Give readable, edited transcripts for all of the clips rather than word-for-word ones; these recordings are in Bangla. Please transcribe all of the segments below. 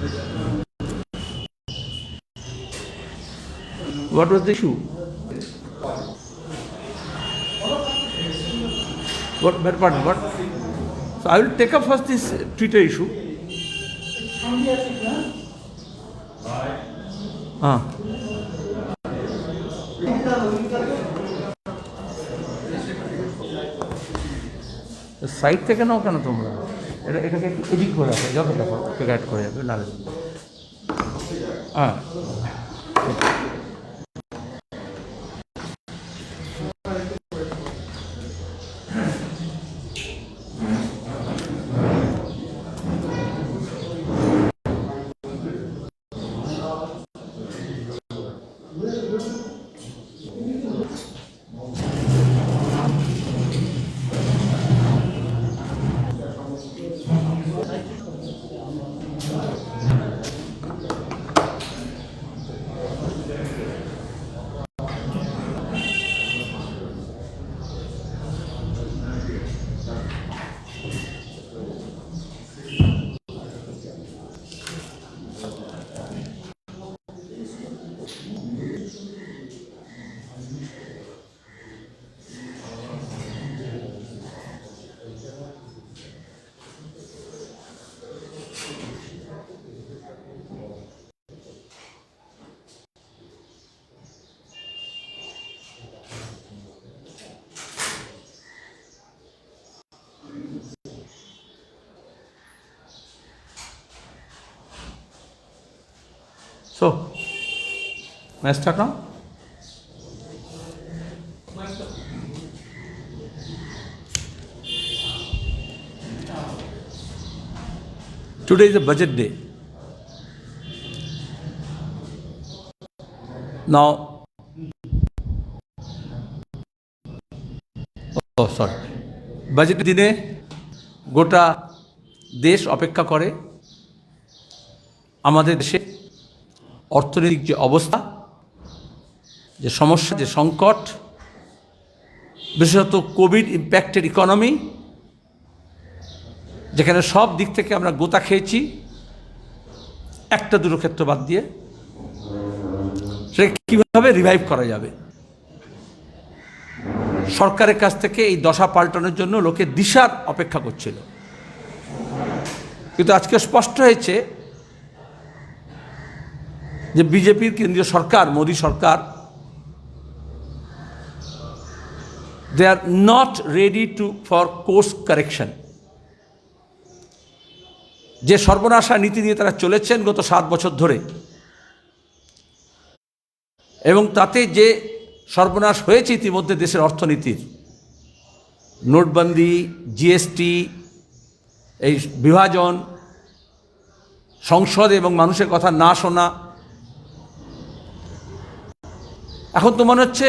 What was the issue? Pardon, what? So I will take up first this Twitter issue. Side থেকে নাও কেন তোমরা? এটাকে একটু এডিট করে রাখো, যতটা করো অ্যাড করে যাবে নাহলে। হ্যাঁ, so may I start now? Today is a budget day. Now, budget দিনে গোটা দেশ অপেক্ষা করে আমাদের দেশে অর্থনৈতিক যে অবস্থা, যে সমস্যা, যে সংকট, বিশেষত কোভিড ইম্প্যাক্টেড ইকোনমি, যেখানে সব দিক থেকে আমরা গোতা খেয়েছি একটা দুটো ক্ষেত্র বাদ দিয়ে, সেটা কীভাবে রিভাইভ করা যাবে। সরকারের কাছ থেকে এই দশা পাল্টানোর জন্য লোকে দিশার অপেক্ষা করছিল, কিন্তু আজকে স্পষ্ট হয়েছে যে বিজেপির কেন্দ্রীয় সরকার, মোদী সরকার, they are not ready for course correction. যে সর্বনাশা নীতি নিয়ে তারা চলেছেন গত 7 বছর ধরে, এবং তাতে যে সর্বনাশ হয়েছে ইতিমধ্যে দেশের অর্থনীতির, নোটবন্দি, জিএসটি, এই বিভাজন, সংসদ এবং মানুষের কথা না শোনা, এখন তো মনে হচ্ছে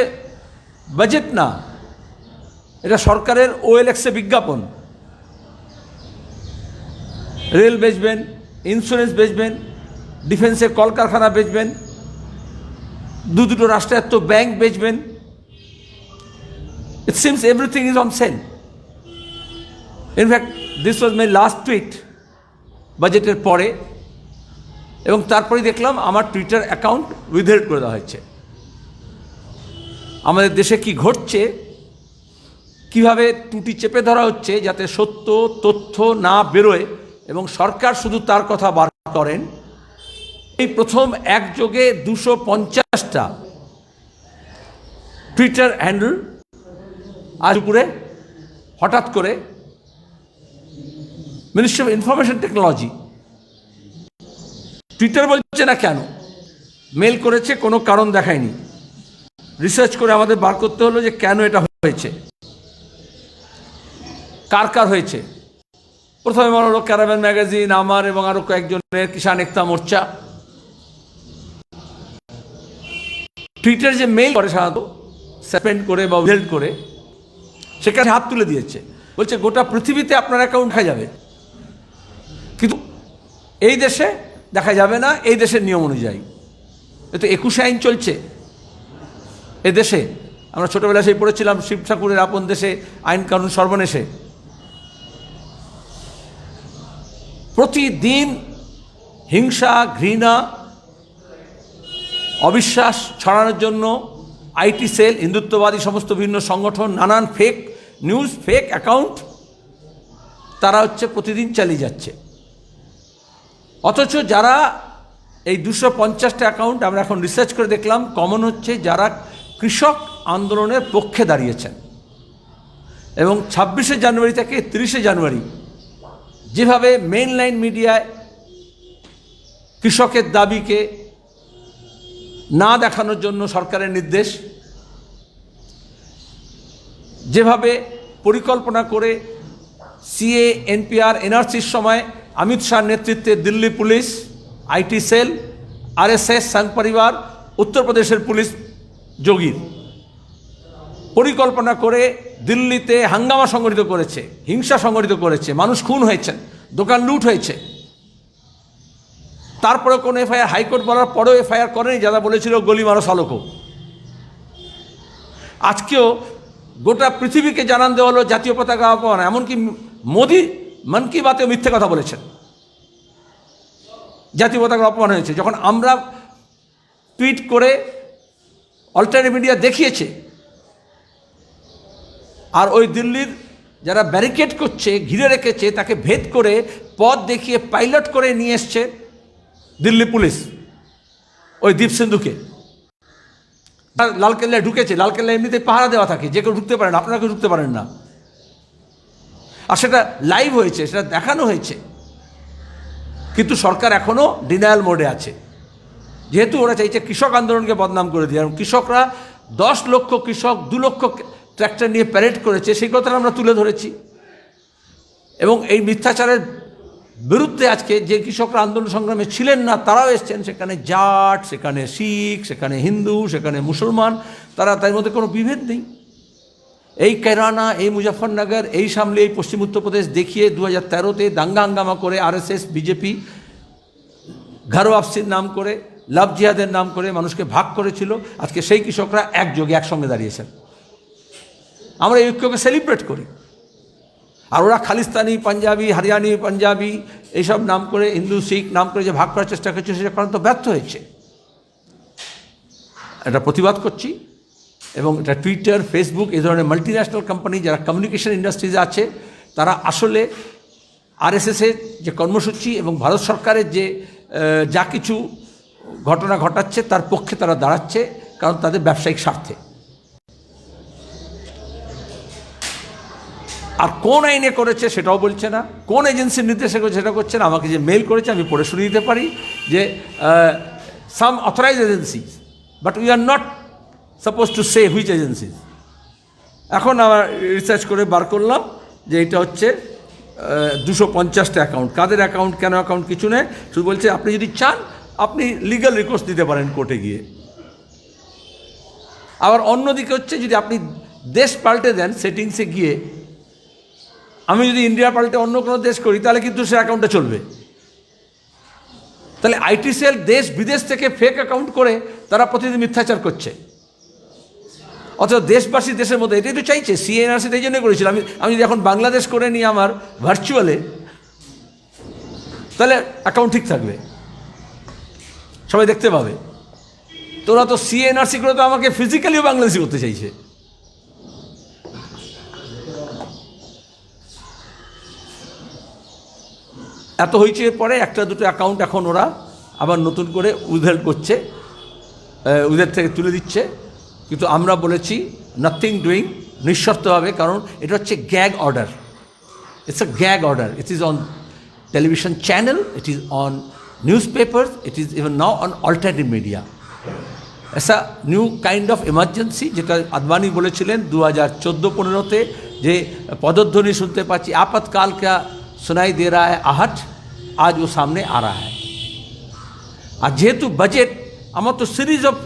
বাজেট না, এটা সরকারের ওএলএক্সে বিজ্ঞাপন। রেল বেচবেন, ইন্স্যুরেন্স বেচবেন, ডিফেন্সের কলকারখানা বেচবেন, দুটো রাষ্ট্রায়ত্ত ব্যাংক বেচবেন। It seems everything is on sell. In fact this was my last tweet বাজেটের পরে, এবং তারপরেই দেখলাম আমার টুইটার অ্যাকাউন্ট উইথহেল্ড করে দেওয়া হয়েছে। আমাদের দেশে কি ঘটছে, কিভাবে টুটি চেপে ধরা হচ্ছে যাতে সত্য তথ্য না বেরোয় এবং সরকার শুধু তার কথা বার করেন। এই প্রথম একযোগে 250টা টুইটার হ্যান্ডেল আজ দুপুরে হঠাৎ করে ministry of information technology, Twitter বলছে না কেন, মেল করেছে, কোনো কারণ দেখায়নি। রিসার্চ করে আমাদের বার করতে হলো যে কেন এটা হয়েছে, কার কার হয়েছে। প্রথমে মনে হলো ক্যারাভ্যান ম্যাগাজিন, আমার এবং আরো কয়েকজনের, কিষাণ একতা মোর্চা। টুইটার যে মেইল করে সাধারণত সাসপেন্ড করে বা উইথহেল্ড করে, সেখানে হাত তুলে দিয়েছে, বলছে গোটা পৃথিবীতে আপনার অ্যাকাউন্ট দেখা যাবে, কিন্তু এই দেশে দেখা যাবে না, এই দেশের নিয়ম অনুযায়ী। এ তো 21শে আইন চলছে এ দেশে। আমরা ছোটবেলায় সেই পড়েছিলাম শিব ঠাকুরের আপন দেশে আইন কানুন সর্বনেশে। প্রতিদিন হিংসা, ঘৃণা, অবিশ্বাস ছড়ানোর জন্য আইটি সেল, হিন্দুত্ববাদী সমস্ত বিভিন্ন সংগঠন, নানান ফেক নিউজ, ফেক অ্যাকাউন্ট তারা প্রতিদিন চালিয়ে যাচ্ছে। অথচ যারা এই 250টা অ্যাকাউন্ট আমরা এখন রিসার্চ করে দেখলাম কমন হচ্ছে যারা কৃষক আন্দোলনের পক্ষে দাঁড়িয়েছেন। এবং 26শে জানুয়ারি থেকে 30শে জানুয়ারি যেভাবে মেইন লাইন মিডিয়ায় কৃষকের দাবিকে না দেখানোর জন্য সরকারের নির্দেশ, যেভাবে পরিকল্পনা করে সিএ, এনপিআর, এনআরসির সময় অমিত শাহর নেতৃত্বে Delhi police, IT cell, RSS, Sangh Parivar, উত্তরপ্রদেশের পুলিশ যোগীর পরিকল্পনা করে দিল্লিতে হাঙ্গামা সংগঠিত করেছে, হিংসা সংগঠিত করেছে, মানুষ খুন হয়েছে, দোকান লুট হয়েছে। তারপরে কোনো এফআইআর, হাইকোর্ট বলার পরেও এফআইআর করেনি, যারা বলেছিল গলি মারো শালকো। আজকেও গোটা পৃথিবীকে জানান দেওয়া হলো জাতীয় পতাকা অপমান। এমনকি মোদি মন কি বাতেও মিথ্যে কথা বলেছেন, জাতীয় পতাকা অপমান হয়েছে। যখন আমরা টুইট করে অল্টারনেটিভ মিডিয়া দেখিয়েছে, আর ওই দিল্লির যারা ব্যারিকেড করছে, ঘিরে রেখেছে, তাকে ভেদ করে পথ দেখিয়ে পাইলট করে নিয়ে এসছে দিল্লি পুলিশ ওই দীপ সিন্ধুকে। লালকেল্লায় ঢুকেছে, লালকেল্লায় এমনিতে পাহারা দেওয়া থাকে, যে কেউ ঢুকতে পারেন, আপনারা কেউ ঢুকতে পারেন না। আর সেটা লাইভ হয়েছে, সেটা দেখানো হয়েছে। কিন্তু সরকার এখনও ডিনায়াল মোডে আছে, যেহেতু ওরা চাইছে কৃষক আন্দোলনকে বদনাম করে দিয়ে। কৃষকরা 10 লক্ষ কৃষক 2 লক্ষ ট্র্যাক্টর নিয়ে প্যারেড করেছে, সেই কথাটা আমরা তুলে ধরেছি। এবং এই মিথ্যাচারের বিরুদ্ধে আজকে যে কৃষকরা আন্দোলন সংগ্রামে ছিলেন না তারাও এসছেন, সেখানে জাট, সেখানে শিখ, সেখানে হিন্দু, সেখানে মুসলমান, তারা তার মধ্যে কোনো বিভেদ নেই। এই কেরানা, এই মুজফ্ফরনগর, এই সামলে এই পশ্চিম উত্তরপ্রদেশ দেখিয়ে 2013-তে দাঙ্গা হাঙ্গামা করে আরএসএস, বিজেপি ঘর ওয়াপসির নাম করে, লাভ জিহাদের নাম করে মানুষকে ভাগ করেছিল। আজকে সেই কৃষকরা একযোগে একসঙ্গে দাঁড়িয়েছেন। আমরা এই ঐক্যকে সেলিব্রেট করি। আর ওরা খালিস্তানি পাঞ্জাবি, হরিয়ানি পাঞ্জাবি এইসব নাম করে, হিন্দু শিখ নাম করে যে ভাগ করার চেষ্টা করছে, সেটা কারণ তো ব্যর্থ হয়েছে। এটা প্রতিবাদ করছি। এবং এটা টুইটার, ফেসবুক, এই ধরনের মাল্টিন্যাশনাল কোম্পানি যারা কমিউনিকেশন ইন্ডাস্ট্রিজে আছে, তারা আসলে আরএসএসের যে কর্মসূচি এবং ভারত সরকারের যে যা কিছু ঘটনা ঘটাচ্ছে তার পক্ষে তারা দাঁড়াচ্ছে, কারণ তাদের ব্যবসায়িক স্বার্থে। আর কোন আইনে করেছে সেটাও বলছে না, কোন এজেন্সির নির্দেশে করেছে সেটা করছে না। আমাকে যে মেল করেছে আমি পড়ে শুনিয়ে দিতে পারি যে some authorise agencies, but we are not suppose to say which agencies. এখন আমার রিসার্চ করে বার করলাম যে এটা 250টা অ্যাকাউন্ট। কাদের অ্যাকাউন্ট, কেন অ্যাকাউন্ট, কিছু নেই। শুধু বলছে আপনি যদি চান আপনি লিগ্যাল রিকোর্স দিতে পারেন কোর্টে গিয়ে। আবার অন্যদিকে যদি আপনি দেশ পাল্টে দেন সেটিংসে গিয়ে, আমি যদি ইন্ডিয়া পাল্টে অন্য কোনো দেশ করি তাহলে কিন্তু সে অ্যাকাউন্টটা চলবে। তাহলে আইটি সেল দেশ বিদেশ থেকে ফেক অ্যাকাউন্ট করে তারা প্রতিদিন মিথ্যাচার করছে। অথচ দেশবাসী দেশের মধ্যে এটাই তো চাইছে। সিএনআরসি এই জন্যই করেছিল। আমি যদি এখন বাংলাদেশ করে নিই আমার ভার্চুয়ালে, তাহলে অ্যাকাউন্ট ঠিক থাকবে, সবাই দেখতে পাবে। তোরা তো সিএনআরসি করে তো আমাকে ফিজিক্যালিও বাংলাদেশি করতে চাইছে। এত হয়েছে, পরে একটা দুটো অ্যাকাউন্ট এখন ওরা আবার নতুন করে উইথহেল্ড করছে, উইথের থেকে তুলে দিচ্ছে। কিন্তু আমরা বলেছি নাথিং ডুইং, নিঃশর্তভাবে, কারণ এটা gag order. It's a gag order. It is on television channel, it is on newspaper, it is even now on alternative media. এসা নিউ কাইন্ড অফ এমার্জেন্সি, যেটা আদবানি বলেছিলেন 2014-15-তে, যে পদধ্বনি শুনতে পাচ্ছি, আপাতকাল কা सुनाई दे रहा है आहट, आज वो सामने आ रहा है। আর যেহেতু বাজেট, আমার তো সিরিজ অফ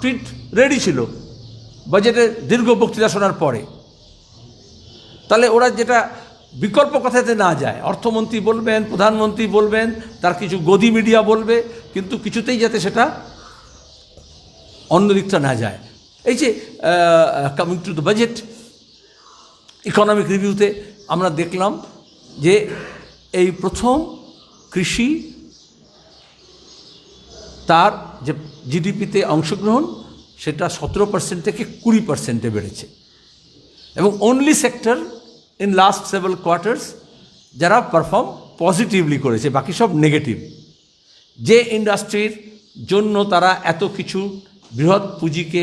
টুইট রেডি ছিল বাজেটের দীর্ঘ বক্তৃতা শোনার পরে, তাহলে ওরা যেটা বিকল্প কথাতে না যায়, অর্থমন্ত্রী বলবেন, প্রধানমন্ত্রী বলবেন, তার কিছু গদি মিডিয়া বলবে, কিন্তু কিছুতেই যাতে সেটা অন্য দিকটা না যায়। এই যে coming to the budget, economic রিভিউতে আমরা দেখলাম যে এই প্রথম কৃষি তার যে জিডিপিতে অংশগ্রহণ সেটা 17% থেকে 20%-এ বেড়েছে। এবং only sector in last several quarters যারা পারফর্ম পজিটিভলি করেছে, বাকি সব নেগেটিভ। যে ইন্ডাস্ট্রির জন্য তারা এত কিছু বৃহৎ পুঁজিকে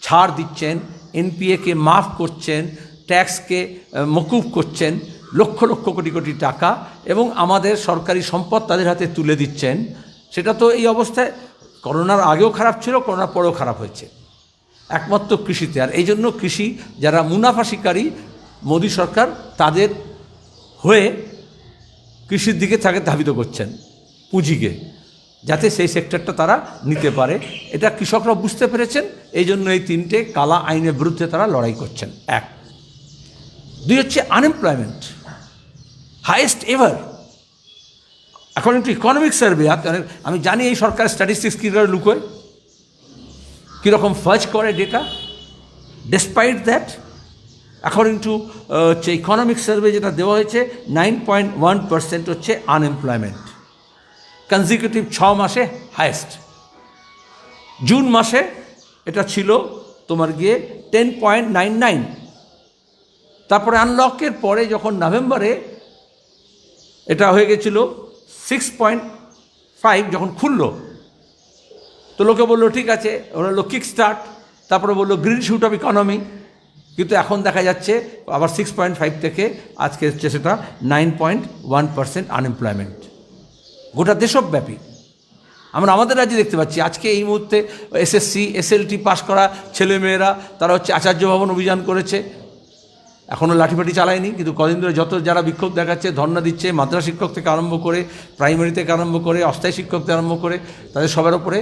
ছাড় দিচ্ছেন, এনপিএকে মাফ করছেন, ট্যাক্সকে মকুব করছেন লক্ষ লক্ষ কোটি কোটি টাকা, এবং আমাদের সরকারি সম্পদ তাদের হাতে তুলে দিচ্ছেন, সেটা তো এই অবস্থায় করোনার আগেও খারাপ ছিল, করোনার পরেও খারাপ হয়েছে একমাত্র কৃষিতে। আর এই জন্য কৃষি যারা মুনাফা শিকারী মোদী সরকার তাদের হয়ে কৃষির দিকে তাকে ধাবিত করছেন পুঁজিকে, যাতে সেই সেক্টরটা তারা নিতে পারে। এটা কৃষকরা বুঝতে পেরেছেন, এই জন্য এই তিনটে কালা আইনের বিরুদ্ধে তারা লড়াই করছেন। এক। দুই হচ্ছে unemployment highest ever according to economic survey. আমি জানি এই সরকার স্ট্যাটিস্টিক্স কী করে লুকোয়, কীরকম ফাজ করে data. Despite that according to হচ্ছে ইকোনমিক সার্ভে যেটা দেওয়া হয়েছে 9.1% হচ্ছে আনএমপ্লয়মেন্ট কনজিকিউটিভ 6 মাসে হাইয়েস্ট। জুন মাসে এটা ছিল তোমার গিয়ে 10.99। তারপরে আনলকের পরে যখন নভেম্বরে এটা হয়ে গেছিল 6.5 যখন খুললো, তো লোকে বললো ঠিক আছে, ওরা হলো কিক স্টার্ট, তারপরে বললো গ্রিন শুট অফ ইকোনমি। কিন্তু এখন দেখা যাচ্ছে আবার 6.5 থেকে আজকে হচ্ছে সেটা 9.1% আনএমপ্লয়মেন্ট গোটা দেশব্যাপী। আমরা আমাদের রাজ্যে দেখতে পাচ্ছি আজকে এই মুহূর্তে এসএসসি এসএলটি পাস করা ছেলেমেয়েরা তারা হচ্ছে আচার্য ভবন অভিযান করেছে, এখনও লাঠিপাটি চালায়নি, কিন্তু কদিন ধরে যত যারা বিক্ষোভ দেখাচ্ছে, ধর্ণা দিচ্ছে, মাদ্রাসা শিক্ষক থেকে আরম্ভ করে, প্রাইমারি থেকে আরম্ভ করে, অস্থায়ী শিক্ষক থেকে আরম্ভ করে, তাদের সবার ওপরে।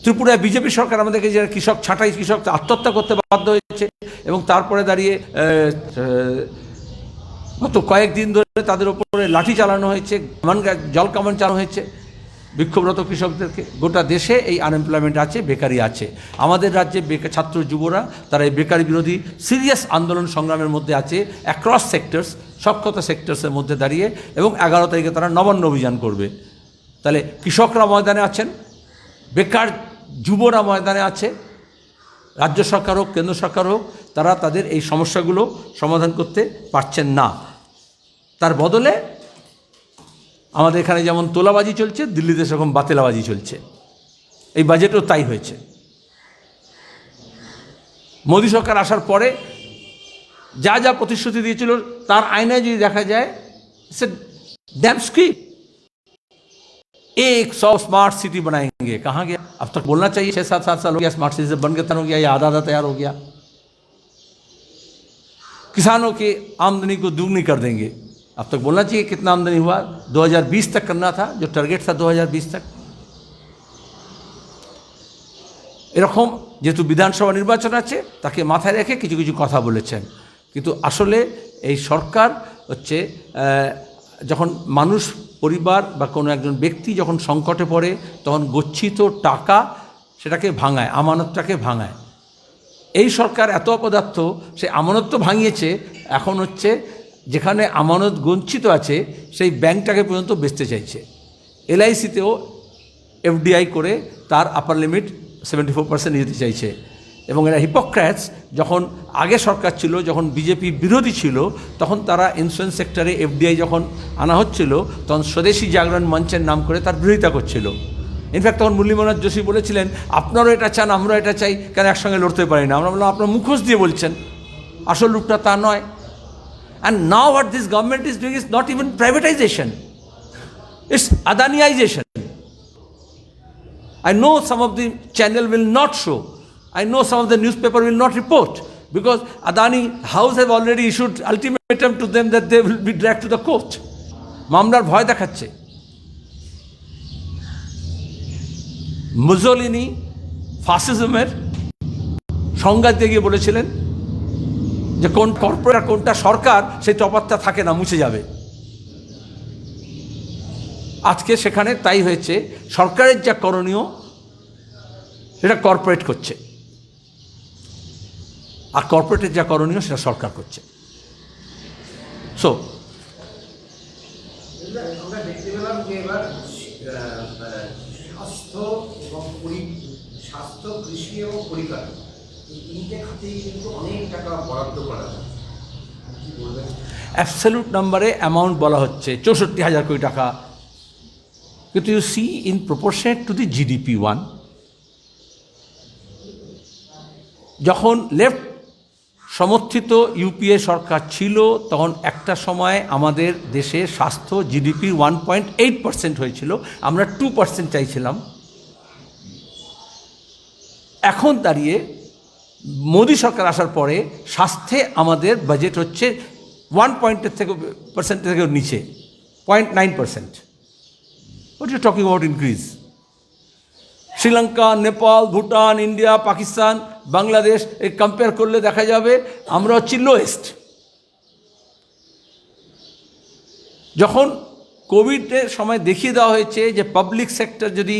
ত্রিপুরায় বিজেপি সরকার আমাদেরকে যারা কৃষক ছাঁটাই, কৃষক আত্মহত্যা করতে বাধ্য হয়েছে, এবং তারপরে দাঁড়িয়ে গত কয়েকদিন ধরে তাদের ওপরে লাঠি চালানো হয়েছে, জল কামান চালানো হয়েছে বিক্ষোভরত কৃষকদেরকে। গোটা দেশে এই আনএমপ্লয়মেন্ট আছে, বেকারি আছে। আমাদের রাজ্যে ছাত্র যুবরা তারা এই বেকারি বিরোধী সিরিয়াস আন্দোলন সংগ্রামের মধ্যে আছে, অ্যাক্রস সেক্টরস, সবকটা সেক্টরসের মধ্যে দাঁড়িয়ে, এবং 11 তারিখে তারা নবান্ন অভিযান করবে। তাহলে কৃষকরা ময়দানে আছেন, বেকার যুবরা ময়দানে আছে, রাজ্য সরকার হোক কেন্দ্র সরকার হোক, তারা তাদের এই সমস্যাগুলো সমাধান করতে পারছেন না। তার বদলে আমাদের এখানে যেমন তোলাবাজি চলছে, দিল্লিতে সেরকম বাতেলাবাজি চলছে। এই বাজেটও তাই হয়েছে। মোদী সরকার আসার পরে যা যা প্রতিশ্রুতি দিয়েছিল তার আয়নায় যদি দেখা যায়, সে ড্যাম স্ক্রিপ্ট 100 स्मार्ट सिटी बनाएंगे, कहाँ गया? अब तक बोलना चाहिए 6-7 साल हो गया, स्मार्ट सिटी से बन के तैयार हो गया या आधा तैयार हो गया। किसानों की आमदनी को दुगनी कर देंगे, अब तक बोलना चाहिए कितना आमदनी हुआ। 2020 तक करना था, जो टारगेट था 2020 तक। এরকম যেহেতু বিধানসভা নির্বাচন আছে, তাকে মাথায় রেখে কিছু কিছু কথা বলেছেন, কিন্তু আসলে এই সরকার হচ্ছে যখন মানুষ, পরিবার বা কোনো একজন ব্যক্তি যখন সংকটে পড়ে, তখন গচ্ছিত টাকা সেটাকে ভাঙায়, আমানতটাকে ভাঙায়। এই সরকার এত অপদার্থ, সে আমানত তো ভাঙিয়েছে, এখন হচ্ছে যেখানে আমানত গচ্ছিত আছে সেই ব্যাংকটাকে পর্যন্ত বেচতে চাইছে। এলআইসিতেও এফডিআই করে তার আপার লিমিট 74% নিতে চাইছে। এবং এরা হিপোক্র্যাটস, যখন আগে সরকার ছিল, যখন বিজেপি বিরোধী ছিল, তখন তারা ইন্স্যুরেন্স সেক্টরে এফডিআই যখন আনা হচ্ছিল, তখন স্বদেশী জাগরণ মঞ্চের নাম করে তার বিরোধিতা করছিল। ইনফ্যাক্ট তখন মুরলী মনোহর যোশী বলেছিলেন, আপনারাও এটা চান, আমরাও এটা চাই, কেন একসঙ্গে লড়তে পারি না? আমরা বললাম, আপনার মুখোশ দিয়ে বলছেন, আসল রূপটা তা নয়। And now what this government is doing is not even privatisation, it's Adaniisation. I know some of the channel will not show, I know some of the newspaper will not report, because Adani House have already issued ultimatum to them that they will be dragged to the court. মামলার ভয় দেখাচ্ছে। মুসোলিনি ফাসিজমের সংজ্ঞা দিয়ে গিয়ে বলেছিলেন যে কোন কর্পোরেট কোনটা সরকার, সেই তফাৎটা থাকে না, মুছে যাবে। আজকে সেখানে তাই হয়েছে। সরকারের যা করণীয় সেটা কর্পোরেট করছে, আর কর্পোরেটের যা করণীয় সেটা সরকার করছে। সো আমরা দেখতে পেলাম যে এবার স্বাস্থ্য এবং স্বাস্থ্য, কৃষি এবং পরিকাঠামো এই তিনটে খাতেই কিন্তু অনেক টাকা বরাদ্দ করা হয়। কি বলবেন? অ্যাবসলিউট নাম্বারে অ্যামাউন্ট বলা হচ্ছে 64,000 কোটি টাকা, কিন্তু you see in proportionate to the GDP one. যখন লেফট সমর্থিত ইউপিএ সরকার ছিল তখন একটা সময় আমাদের দেশে স্বাস্থ্য জিডিপির 1.8% হয়েছিল, আমরা 2% চাইছিলাম। এখন দাঁড়িয়ে মোদী সরকার আসার পরে স্বাস্থ্যে আমাদের বাজেট হচ্ছে 1% থেকেও নিচে, 0.9%। What you talking about increase? Sri Lanka, Nepal, Bhutan, India, Pakistan, Bangladesh এই কম্পেয়ার করলে দেখা যাবে আমরা হচ্ছি লোয়েস্ট। যখন কোভিডের সময় দেখিয়ে দেওয়া হয়েছে যে পাবলিক সেক্টর যদি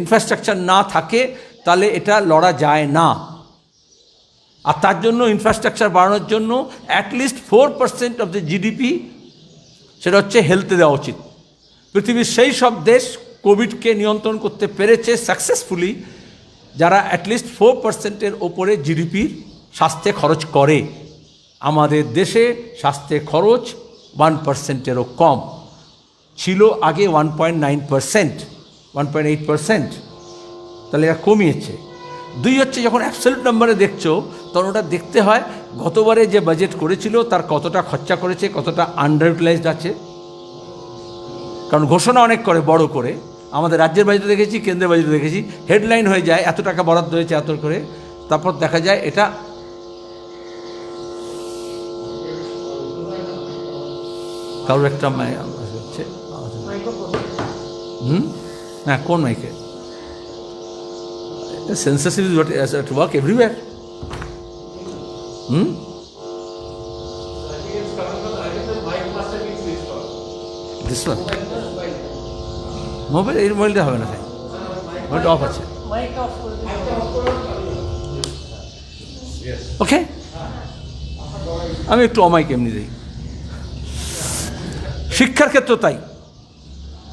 ইনফ্রাস্ট্রাকচার না থাকে তাহলে এটা লড়া যায় না, আর তার জন্য ইনফ্রাস্ট্রাকচার বাড়ানোর জন্য অ্যাটলিস্ট 4% অফ দ্য জিডিপি সেটা হচ্ছে হেলথে দেওয়া উচিত। পৃথিবীর সেই সব দেশ কোভিডকে নিয়ন্ত্রণ করতে পেরেছে সাকসেসফুলি যারা অ্যাটলিস্ট 4%-এর ওপরে জিডিপির স্বাস্থ্যে খরচ করে। আমাদের দেশে স্বাস্থ্যে খরচ 1%-এরও কম ছিল, আগে 1.9%, 1.8%, তাহলে এরা কমিয়েছে। দুই হচ্ছে যখন অ্যাবসলিউট নাম্বারে দেখছো তখন ওটা দেখতে হয় গতবারে যে বাজেট করেছিল তার কতটা খরচা করেছে, কতটা আন্ডার ইউটিলাইজড আছে। কারণ ঘোষণা অনেক করে বড় করে, আমাদের রাজ্যের বাজেটে দেখেছি, কেন্দ্রের বাজেটে দেখেছি, হেডলাইন হয়ে যায় এত টাকা বরাদ্দ হয়েছে এত করে, তারপর দেখা যায় এটা কারোর একটা হচ্ছে। হ্যাঁ, কোন মাইকে? censorship is what is at work everywhere. This one mobile, এই মোবাইলটা হবে না, মোবাইলটা অফ আছে। ওকে, আমি একটু অমাইক এমনি দিই। শিক্ষার ক্ষেত্র তাই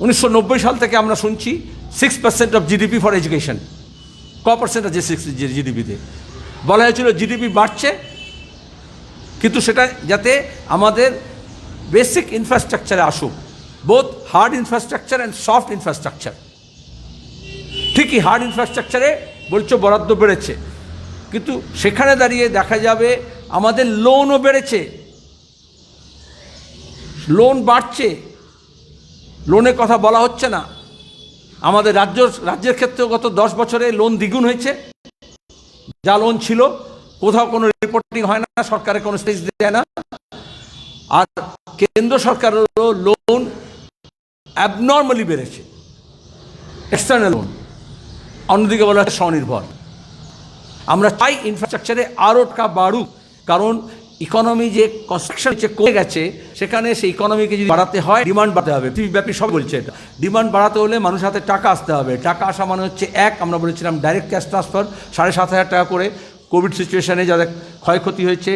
1990 সাল থেকে আমরা শুনছি 6% অফ জিডিপি ফর এডুকেশন। ক% আছে জিডিপিতে? বলা হয়েছিল জিডিপি বাড়ছে, কিন্তু সেটা যাতে আমাদের বেসিক ইনফ্রাস্ট্রাকচারে আসুক, both hard infrastructure and soft infrastructure. ঠিকই হার্ড ইনফ্রাস্ট্রাকচারে বলছো বরাদ্দ বেড়েছে, কিন্তু সেখানে দাঁড়িয়ে দেখা যাবে আমাদের লোনও বেড়েছে, লোন বাড়ছে, লোনের কথা বলা হচ্ছে না। আমাদের রাজ্যের ক্ষেত্রেও গত 10 বছরে লোন দ্বিগুণ হয়েছে। যা লোন ছিল কোথাও কোনো রিপোর্টিং হয় না, সরকারের কোনো স্টেজ দেয় না। আর কেন্দ্র সরকারেরও লোন অ্যাবনর্মালি বেড়েছে, এক্সটার্নাল লোন। অন্যদিকে বলা হয় স্বনির্ভর। আমরা চাই ইনফ্রাস্ট্রাকচারে আরও টাকা বাড়ুক, কারণ ইকোনমি যে কনস্ট্রাকশন কমে গেছে সেখানে সেই ইকোনমিকে যদি বাড়াতে হয় ডিমান্ড বাড়াতে হবে। পৃথিবীব্যাপী সব বলছে এটা, ডিমান্ড বাড়াতে হলে মানুষের হাতে টাকা আসতে হবে। টাকা আসা মানে হচ্ছে আমরা বলেছিলাম ডাইরেক্ট ক্যাশ ট্রান্সফার 7,500 টাকা করে। কোভিড সিচুয়েশানে যাদের ক্ষয়ক্ষতি হয়েছে,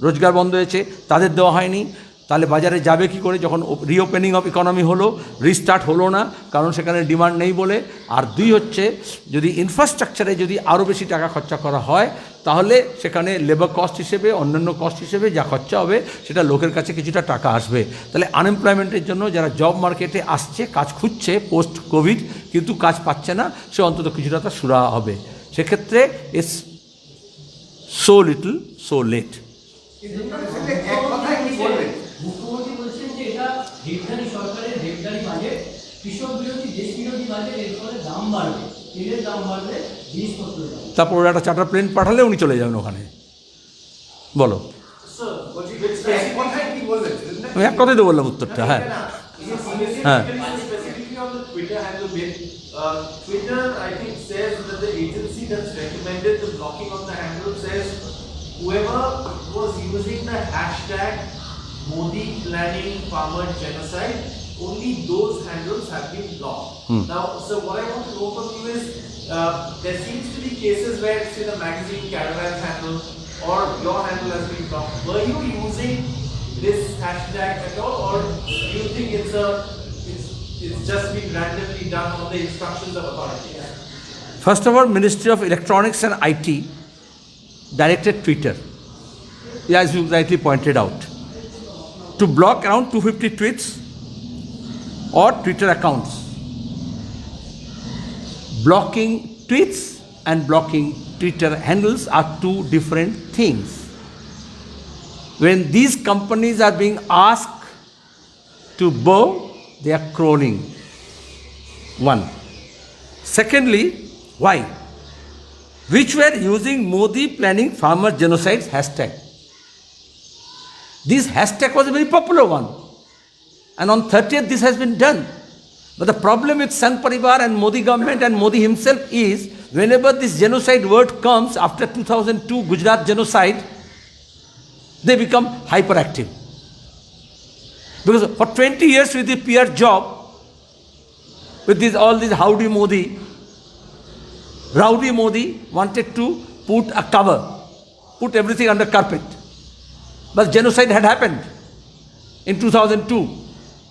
রোজগার বন্ধ হয়েছে, তাদের দেওয়া হয়নি। তাহলে বাজারে যাবে কি করে? যখন রিওপেনিং অফ ইকোনমি হলো, রিস্টার্ট হলো না, কারণ সেখানে ডিমান্ড নেই বলে। আর দুই হচ্ছে যদি ইনফ্রাস্ট্রাকচারে যদি আরও বেশি টাকা খরচা করা হয় তাহলে সেখানে লেবার কস্ট হিসেবে, অন্যান্য কস্ট হিসেবে যা খরচা হবে সেটা লোকের কাছে কিছুটা টাকা আসবে। তাহলে আনএমপ্লয়মেন্টের জন্য যারা জব মার্কেটে আসছে, কাজ খুঁজছে পোস্ট কোভিড, কিন্তু কাজ পাচ্ছে না, সে অন্তত কিছুটা তার সুরাহা হবে। সেক্ষেত্রে it's so little so late. মুখ্যমন্ত্রী বলছেন যে এটা দেবদারি সরকারের দেবদারি বাজেট, কৃষক বিরোধী, দেশ বিরোধী বাজেট। এর ফলে দাম বাড়বে, তেলের দাম বাড়বে, জিনিসপত্রের দাম। তারপর ওরা একটা চার্টার প্লেন পাঠালে উনি চলে যাবেন ওখানে। বলো, আমি এক কথাই তো বললাম উত্তরটা। হ্যাঁ হ্যাঁ, Twitter, I think, says that the agency that's recommended the blocking of the handle says whoever was using the hashtag Modi planning farmer genocide, only those handles have been blocked. Now, so what I want to know from you is, there seems to be cases where, say, the magazine Caravan's handle or your handle has been blocked. Were you using this hashtag at all, or do you think it's it's just been randomly done on the instructions of authorities? First of all, Ministry of Electronics and IT directed Twitter, as you rightly pointed out, to block around 250 tweets or Twitter accounts. Blocking tweets and blocking Twitter handles are two different things. When these companies are being asked to bow, they are crowing. One. Secondly, why? Which were using Modi planning farmer genocides hashtag. This hashtag was a very popular one. And on 30th this has been done. But the problem with Sangh Parivar and Modi government and Modi himself is, whenever this genocide word comes after 2002 Gujarat genocide, they become hyperactive. Because for 20 years with the PR job, with this, all this Howdy Modi, Rowdy Modi wanted to put a cover, put everything under carpet. But genocide had happened in 2002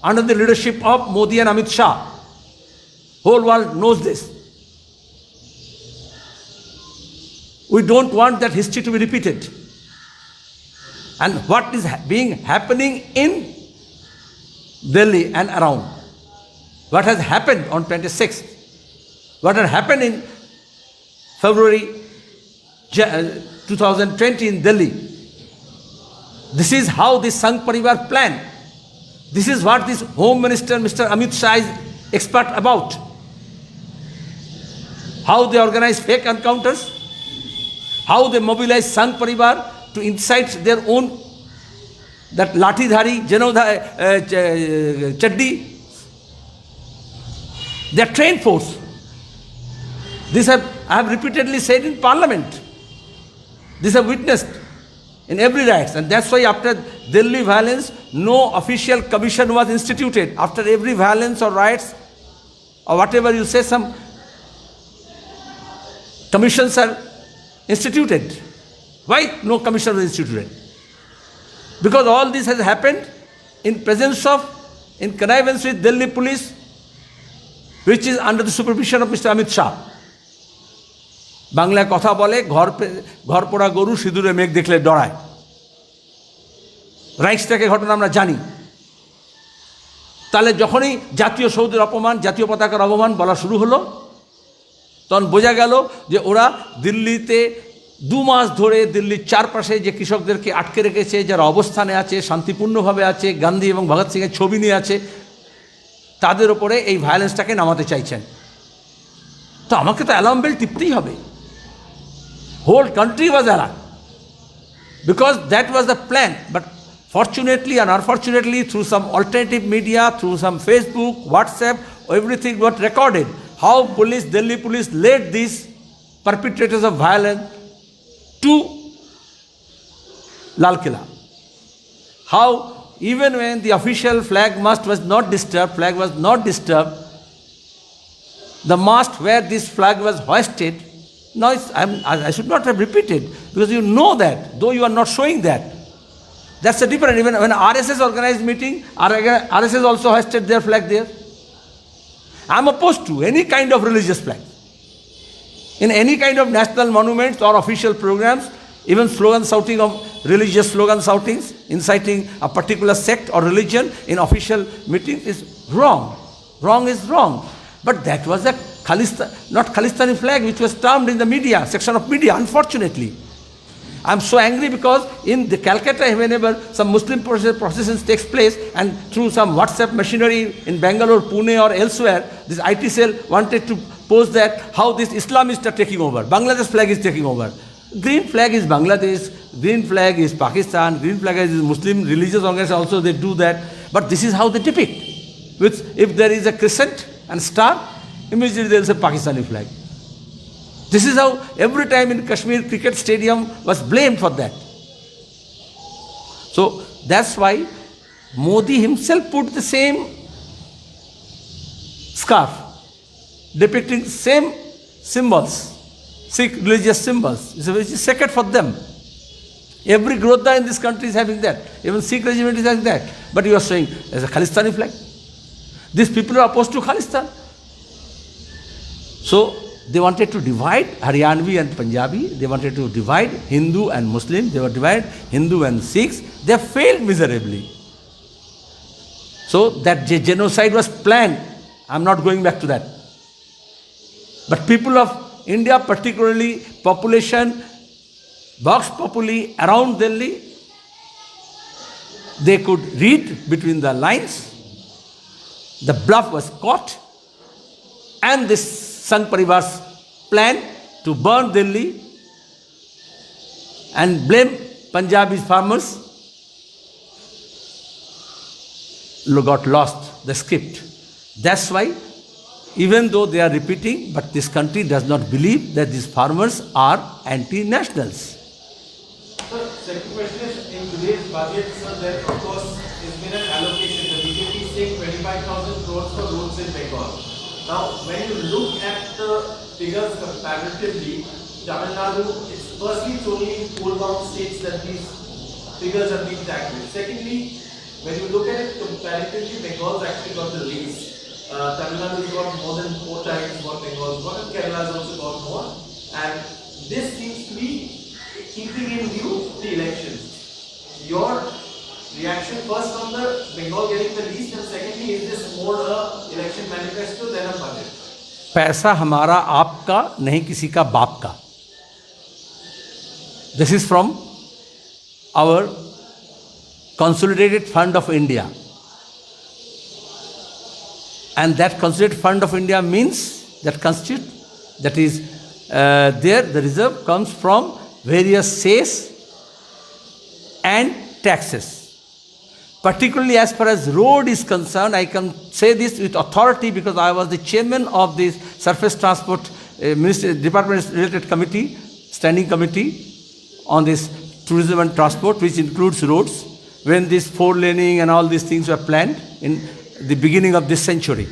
under the leadership of Modi and Amit Shah. Whole world knows this. We don't want that history to be repeated. And what is happening in Delhi and around, what has happened on 26th, what had happened in February 2020 in Delhi, this is how this Sangh Parivar planned. This is what this Home Minister, Mr. Amit Shah, is expert about. How they organize fake encounters, how they mobilize Sangh Parivar to incite their own, that Lathidhari, Chaddi. They are trained force. This I have repeatedly said in Parliament. This I have witnessed in every riots, and that's why after Delhi violence, no official commission was instituted. After every violence or riots or whatever you say, some commissions are instituted. Why no commission was instituted? Because all this has happened in presence of, in connivance with Delhi police, which is under the supervision of Mr. Amit Shah. বাংলায় কথা বলে, ঘর পোড়া গরু সিঁদুরে মেঘ দেখলে ডরায়। রাইক্সটাকে ঘটনা আমরা জানি। তাহলে যখনই জাতীয় সৌধের অপমান, জাতীয় পতাকার অপমান বলা শুরু হলো, তখন বোঝা গেল যে ওরা দিল্লিতে 2 মাস ধরে দিল্লির চারপাশে যে কৃষকদেরকে আটকে রেখেছে, যারা অবস্থানে আছে, শান্তিপূর্ণভাবে আছে, গান্ধী এবং ভগৎ সিংয়ের ছবি নিয়ে আছে, তাদের ওপরে এই ভায়োলেন্সটাকে নামাতে চাইছেন। তো আমাকে তো অ্যালার্ম বেল টিপতেই হবে। Whole country was alarmed because that was the plan. But fortunately and unfortunately, through some alternative media, through some Facebook, WhatsApp, everything got recorded. How police, Delhi police, led these perpetrators of violence to Lal Killa. How even when the official flag mast was not disturbed, the mast where this flag was hoisted. Now, I should not have repeated, because you know that, though you are not showing that. That's the difference. Even when RSS organized meeting, RSS also hoisted their flag there. I'm opposed to any kind of religious flag. In any kind of national monuments or official programs, even slogan shouting of religious slogan shoutings, inciting a particular sect or religion in official meetings is wrong. Wrong is wrong. But that was a not Khalistani flag, which was termed in the media, section of media, unfortunately. I'm so angry because in the Calcutta, whenever some Muslim processions takes place, and through some WhatsApp machinery in Bangalore, Pune or elsewhere, this IT cell wanted to post that how this Islamists are taking over. Bangladesh flag is taking over. Green flag is Bangladesh, green flag is Pakistan, green flag is Muslim religious organizations also, they do that. But this is how they depict. Which, if there is a crescent and star, immediately there is a Pakistani flag. This is how every time in Kashmir cricket stadium was blamed for that. So that's why Modi himself put the same scarf depicting same symbols, Sikh religious symbols. It's sacred for them. Every Grodda in this country is having that. Even Sikh regiment is having that. But you are saying there's a Khalistani flag. These people are opposed to Khalistan. So they wanted to divide Haryanvi and Punjabi. They wanted to divide Hindu and Muslim. They were divided Hindu and Sikhs. They failed miserably. So that genocide was planned. I'm not going back to that. But people of India, particularly population, Vox Populi around Delhi, they could read between the lines. The bluff was caught, and this Sangh Parivar's plan to burn Delhi and blame Punjabi farmers got lost, the script. That's why, even though they are repeating, but this country does not believe that these farmers are anti-nationals. Sir, second question is, in today's budget, sir, there of course has been an allocation. The BJP is saying 25,000 crores for roads in Bengal. Now, when you look at the figures comparatively, Tamil Nadu, it's firstly it's only in coal-bound states that these figures are being tackled. Secondly, when you look at it comparatively, Bengal's actually got the least. Tamil Nadu's got more than 4 times what Bengal's got, and Kerala's also got more. And this seems to be keeping in view the elections. Your reaction first on the Bengal getting the least, and secondly, is this more a election manifesto than a budget? पैसा हमारा आपका नहीं किसी का बाप का. This is from our Consolidated Fund of India. And that Consolidated Fund of India means that the reserve comes from various cess and taxes. Particularly as far as road is concerned, I can say this with authority because I was the chairman of this Surface Transport Department related committee, standing committee on this tourism and transport, which includes roads, when this 4-laning and all these things were planned in the beginning of this century.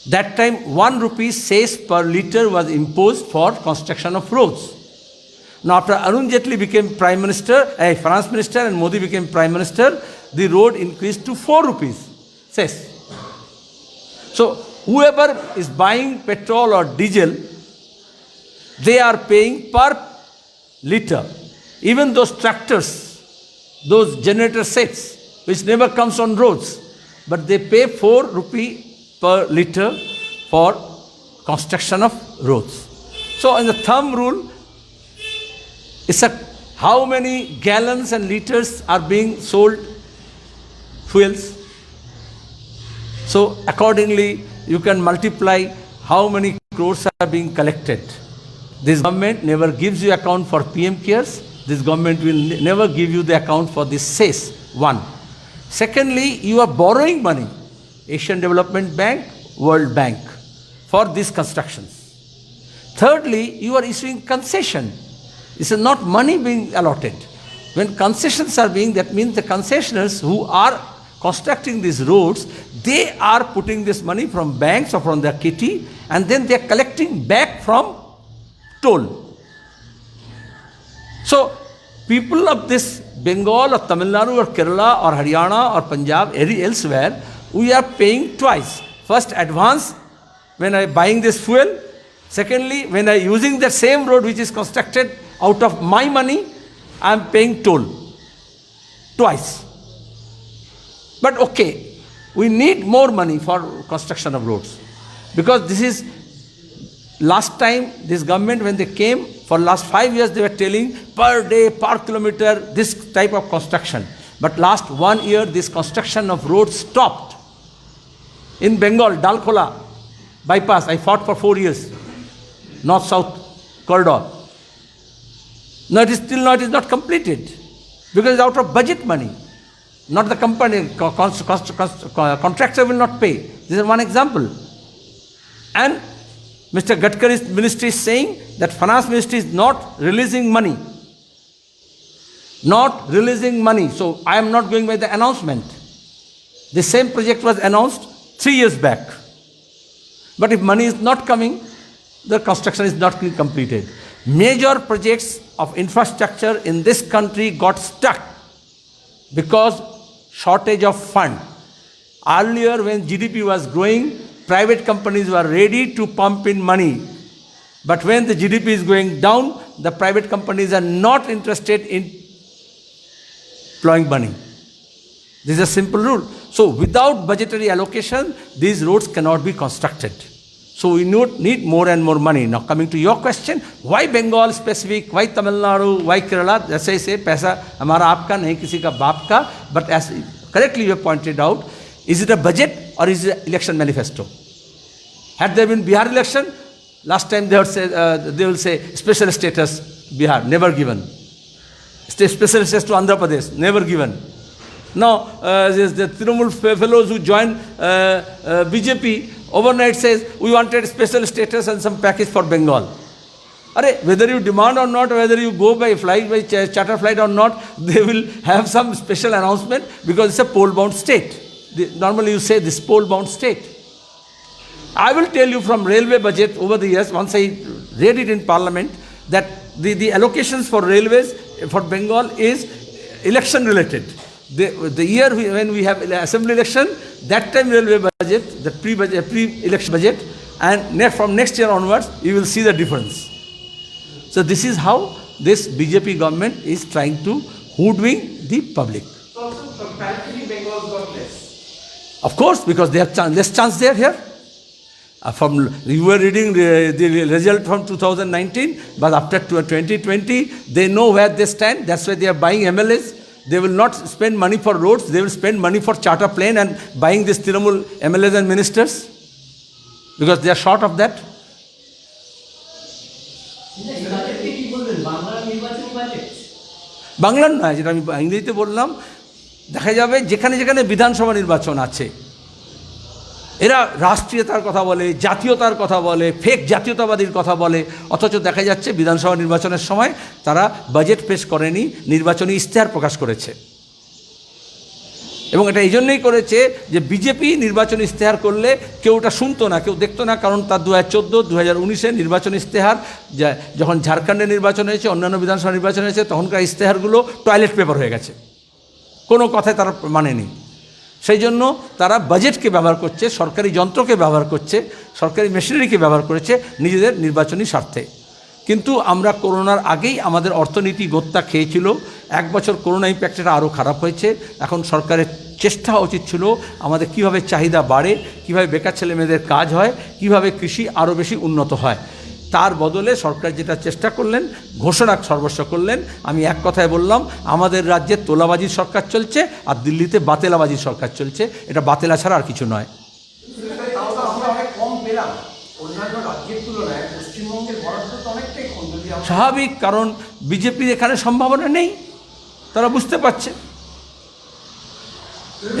That time 1 rupee cess per litre was imposed for construction of roads. Now after Arun Jaitley became Prime Minister, Finance Minister, and Modi became Prime Minister, the road increased to 4 rupees cess. So whoever is buying petrol or diesel, they are paying per litre. Even those tractors, those generator sets, which never comes on roads, but they pay 4 rupee per litre for construction of roads. So in the thumb rule, it's how many gallons and liters are being sold fuels. So accordingly, you can multiply how many crores are being collected. This government never gives you account for PM cares. This government will never give you the account for this cess, one. Secondly, you are borrowing money, Asian Development Bank, World Bank, for these constructions. Thirdly, you are issuing concession. This is not money being allotted. When concessions are being, that means the concessioners who are constructing these roads, they are putting this money from banks or from their kitty, and then they are collecting back from toll. So, people of this Bengal or Tamil Nadu or Kerala or Haryana or Punjab, elsewhere, we are paying twice. First, advance when I am buying this fuel. Secondly, when I am using the same road which is constructed out of my money, I am paying toll twice. But okay, we need more money for construction of roads. Because this is, last time this government when they came, for last 5 years they were telling per day, per kilometer, this type of construction. But last 1 year this construction of roads stopped. In Bengal, Dalkola bypass, I fought for 4 years. North-South corridor. No, it is not completed. Because it's out of budget money. Not the company, contractor will not pay. This is one example. And Mr. Gadkari's ministry is saying that Finance Ministry is not releasing money. Not releasing money. So I am not going by the announcement. The same project was announced 3 years back. But if money is not coming, the construction is not completed. Major projects of infrastructure in this country got stuck because shortage of fund. Earlier, when GDP was growing, private companies were ready to pump in money. But when the GDP is going down, the private companies are not interested in employing money. This is a simple rule. So without budgetary allocation, these roads cannot be constructed. So we need more and more money. Now coming to your question, why Bengal specific, why Tamil Nadu, why Kerala? As I say, पैसा हमारा आपका नहीं किसी का बाप का. But as correctly you have pointed out, is it a budget or is it an election manifesto? Had there been Bihar election, last time they will say special status Bihar, never given. Special status to Andhra Pradesh, never given. Now, the Trinamool fellows who joined BJP overnight says, we wanted special status and some package for Bengal. Whether you demand or not, whether you go by flight, by charter flight or not, they will have some special announcement because it's a poll-bound state. Normally you say this poll-bound state. I will tell you from railway budget over the years, once I read it in parliament, that the allocations for railways for Bengal is election related. The year when we have assembly election, that time railway budget, the pre-election budget, and from next year onwards, you will see the difference. So this is how this BJP government is trying to hoodwink the public. So also comparatively Bengal's got less. Of course, because they have less chance they are here. You were reading the result from 2019, but after 2020, they know where they stand. That's why they are buying MLAs. They will not spend money for roads. They will spend money for charter plane and buying this Trinamool MLAs and ministers because they are short of that. এই বাজেটকে কি বলবেন, বাংলার নির্বাচনী বাজেট? বাংলার নয়, যেটা আমি ইংরেজিতে বললাম, দেখা যাবে যেখানে যেখানে বিধানসভা নির্বাচন আছে এরা রাষ্ট্রীয়তার কথা বলে, জাতীয়তার কথা বলে, ফেক জাতীয়তাবাদীর কথা বলে, অথচ দেখা যাচ্ছে বিধানসভা নির্বাচনের সময় তারা বাজেট পেশ করেনি, নির্বাচনী ইশতেহার প্রকাশ করেছে। এবং এটা এই জন্যই করেছে যে বিজেপি নির্বাচনী ইশতেহার করলে কেউ ওটা শুনতো না, কেউ দেখতো না, কারণ তার 2014, 2019-এর নির্বাচনী ইশতেহার, যখন ঝাড়খণ্ডে নির্বাচন হয়েছে, অন্যান্য বিধানসভা নির্বাচন হয়েছে, তখনকার ইশতেহারগুলো টয়লেট পেপার হয়ে গেছে, কোনো কথায় তারা মানেনি। সেই জন্য তারা বাজেটকে ব্যবহার করছে, সরকারি যন্ত্রকে ব্যবহার করছে, সরকারি মেশিনারিকে ব্যবহার করেছে নিজেদের নির্বাচনী স্বার্থে। কিন্তু আমরা করোনার আগেই আমাদের অর্থনীতি গোত্তা খেয়েছিল, এক বছর করোনা ইম্প্যাক্টটা আরও খারাপ হয়েছে। এখন সরকারের চেষ্টা হওয়া উচিত ছিল আমাদের কীভাবে চাহিদা বাড়ে, কীভাবে বেকার ছেলেমেয়েদের কাজ হয়, কীভাবে কৃষি আরও বেশি উন্নত হয়। তার বদলে সরকার যেটা চেষ্টা করলেন, ঘোষণা সর্বস্ব করলেন। আমি এক কথায় বললাম, আমাদের রাজ্যে তোলাবাজির সরকার চলছে আর দিল্লিতে বাতেলাবাজির সরকার চলছে। এটা বাতেলা ছাড়া আর কিছু নয়। আমরা অনেক কম পেলাম অন্যান্য রাজ্যের তুলনায়, পশ্চিমবঙ্গের বরাদ্দ তো অনেকটাই কম। স্বাভাবিক, কারণ বিজেপির এখানে সম্ভাবনা নেই, তারা বুঝতে পারছে।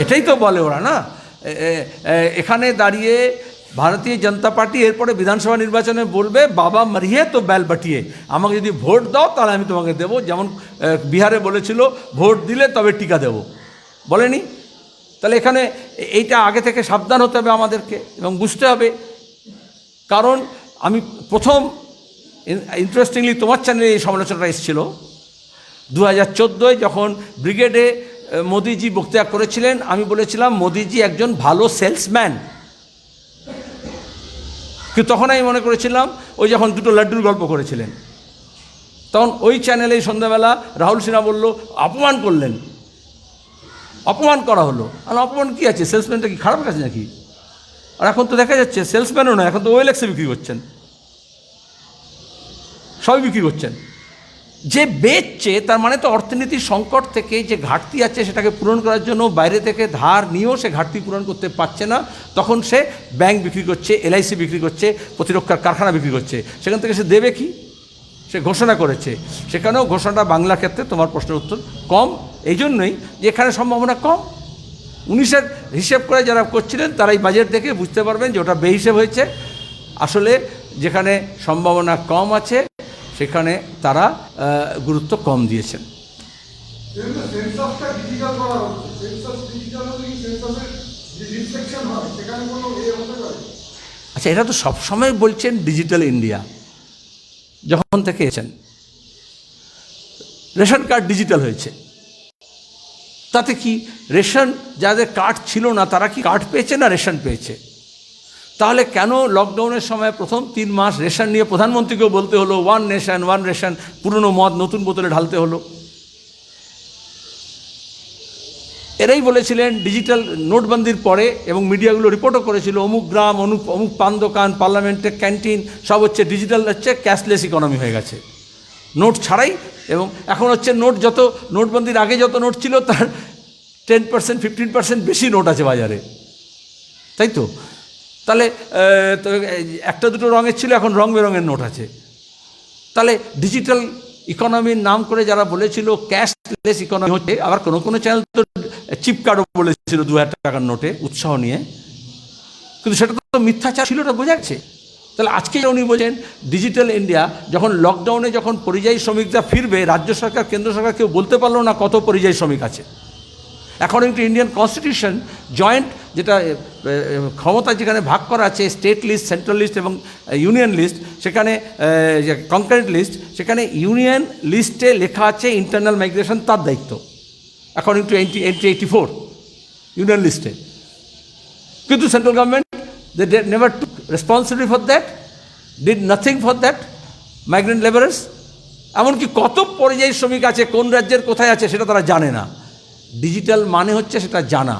এটাই তো বলে ওরা না, এখানে দাঁড়িয়ে ভারতীয় জনতা পার্টি এরপরে বিধানসভা নির্বাচনে বলবে বাবা মারিয়ে তো বেল বাটিয়ে, আমাকে যদি ভোট দাও তাহলে আমি তোমাকে দেবো। যেমন বিহারে বলেছিল ভোট দিলে তবে টিকা দেব, বলেনি? তাহলে এখানে এইটা আগে থেকে সাবধান হতে হবে আমাদেরকে এবং বুঝতে হবে। কারণ আমি প্রথম ইন্টারেস্টিংলি তোমার চ্যানেলে এই সমালোচনাটা এসেছিল 2014-য় যখন ব্রিগেডে মোদিজি বক্তৃতা করেছিলেন। আমি বলেছিলাম মোদিজি একজন ভালো সেলসম্যান, কিন্তু তখন আমি মনে করেছিলাম ওই যখন দুটো লাড্ডুর গল্প করেছিলেন, তখন ওই চ্যানেলে সন্ধ্যাবেলা রাহুল সিনহা বলল অপমান করলেন, অপমান করা হলো। আর অপমান কী আছে, সেলসম্যানটা কি খারাপ কাজ নাকি? আর এখন তো দেখা যাচ্ছে সেলসম্যানও নয়, এখন তো ওএলএক্সে বিক্রি করছেন, সবই বিক্রি করছেন। যে বেচছে তার মানে তো অর্থনীতির সংকট থেকে যে ঘাটতি আছে সেটাকে পূরণ করার জন্য বাইরে থেকে ধার নিয়েও সে ঘাটতি পূরণ করতে পারছে না, তখন সে ব্যাংক বিক্রি করছে, এলআইসি বিক্রি করছে, প্রতিরক্ষার কারখানা বিক্রি করছে। সেখান থেকে সে দেবে কি? সে ঘোষণা করেছে, সেখানেও ঘোষণাটা বাংলা ক্ষেত্রে তোমার প্রশ্নের উত্তর কম, এই জন্যই যে এখানে সম্ভাবনা কম। 19-এর হিসেব করে যারা করছিলেন তারাই বাজেট দেখে বুঝতে পারবেন যে ওটা বেহিসেব হয়েছে। আসলে যেখানে সম্ভাবনা কম আছে সেখানে তারা গুরুত্ব কম দিয়েছেন। আচ্ছা, এটা তো সবসময় বলছেন ডিজিটাল ইন্ডিয়া, যখন থেকে এসেছেন রেশন কার্ড ডিজিটাল হয়েছে, তাতে কি রেশন যাদের কার্ড ছিল না তারা কি কার্ড পেয়েছে না রেশন পেয়েছে? তাহলে কেন লকডাউনের সময় প্রথম 3 মাস রেশন নিয়ে প্রধানমন্ত্রীকেও বলতে হলো ওয়ান নেশন ওয়ান রেশন, পুরনো মদ নতুন বোতলে ঢালতে হলো? এরাই বলেছিলেন ডিজিটাল নোটবন্দির পরে, এবং মিডিয়াগুলো রিপোর্টও করেছিল, অমুক গ্রাম অমুক পান দোকান, পার্লামেন্টের ক্যান্টিন সব হচ্ছে ডিজিটাল, হচ্ছে ক্যাশলেস ইকোনমি হয়ে গেছে, নোট ছাড়াই। এবং এখন হচ্ছে নোট যত, নোটবন্দির আগে যত নোট ছিল তার 10% 15% বেশি নোট আছে বাজারে, তাই তো? তাহলে একটা দুটো রঙের ছিল, এখন রং বেরঙের নোট আছে। তাহলে ডিজিটাল ইকোনমির নাম করে যারা বলেছিল ক্যাশলেস ইকোনমি হচ্ছে, আবার কোনো চ্যানেল তো চিপ কার্ডও বলেছিল 2000 টাকার নোটে উৎসাহ নিয়ে, কিন্তু সেটা তো মিথ্যাচার ছিল, ওটা বোঝা যাচ্ছে। তাহলে আজকে উনি বলছেন ডিজিটাল ইন্ডিয়া, যখন লকডাউনে যখন পরিযায়ী শ্রমিকরা ফিরবে, রাজ্য সরকার কেন্দ্র সরকার কেউ বলতে পারলো না কত পরিযায়ী শ্রমিক আছে। According to Indian constitution, joint যেটা ক্ষমতা যেখানে ভাগ করা আছে, স্টেট লিস্ট, সেন্ট্রাল লিস্ট এবং ইউনিয়ন লিস্ট, সেখানে কনকারেন্ট লিস্ট, সেখানে ইউনিয়ন লিস্টে লেখা আছে ইন্টারনাল মাইগ্রেশন তার দায়িত্ব, অ্যাকর্ডিং টু এন্ট্রি 84 ইউনিয়ন লিস্টে। কিন্তু central government they never took responsibility for that, did nothing for that migrant labourers. এমনকি কত পরিযায়ী শ্রমিক আছে, কোন রাজ্যের কোথায় আছে সেটা তারা জানে না। ডিজিটাল মানে হচ্ছে সেটা জানা।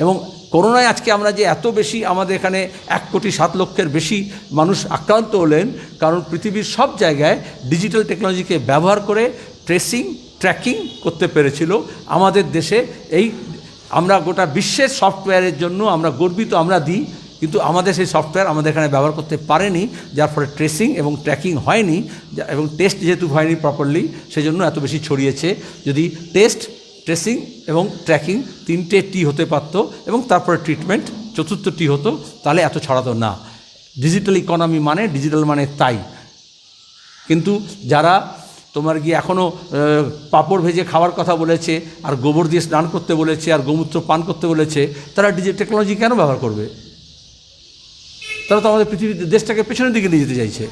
এবং করোনায় আজকে আমরা যে এত বেশি, আমাদের এখানে 1,07,00,000 বেশি মানুষ আক্রান্ত হলেন, কারণ পৃথিবীর সব জায়গায় ডিজিটাল টেকনোলজিকে ব্যবহার করে ট্রেসিং ট্র্যাকিং করতে পেরেছিল। আমাদের দেশে এই, আমরা গোটা বিশ্বের সফটওয়্যারের জন্য আমরা গর্বিত, আমরা দিই, কিন্তু আমাদের সেই সফটওয়্যার আমাদের এখানে ব্যবহার করতে পারেনি, যার ফলে ট্রেসিং এবং ট্র্যাকিং হয়নি, এবং টেস্ট যেহেতু হয়নি প্রপারলি, সেই জন্য এত বেশি ছড়িয়েছে। যদি টেস্ট, ট্রেসিং এবং ট্র্যাকিং 3টে টি হতে পারত, এবং তারপরে ট্রিটমেন্ট 4র্থ টি হতো, তাহলে এত ছড়াতো না। ডিজিটাল ইকোনমি মানে, ডিজিটাল মানে তাই। কিন্তু যারা তোমার গিয়ে এখনও পাঁপড় ভেজে খাওয়ার কথা বলেছে, আর গোবর দিয়ে স্নান করতে বলেছে, আর গোমূত্র পান করতে বলেছে, তারা ডিজিটাল টেকনোলজি কেন ব্যবহার করবে? তারা তো আমাদের পৃথিবীর দেশটাকে পেছনের দিকে নিয়ে যেতে চাইছে।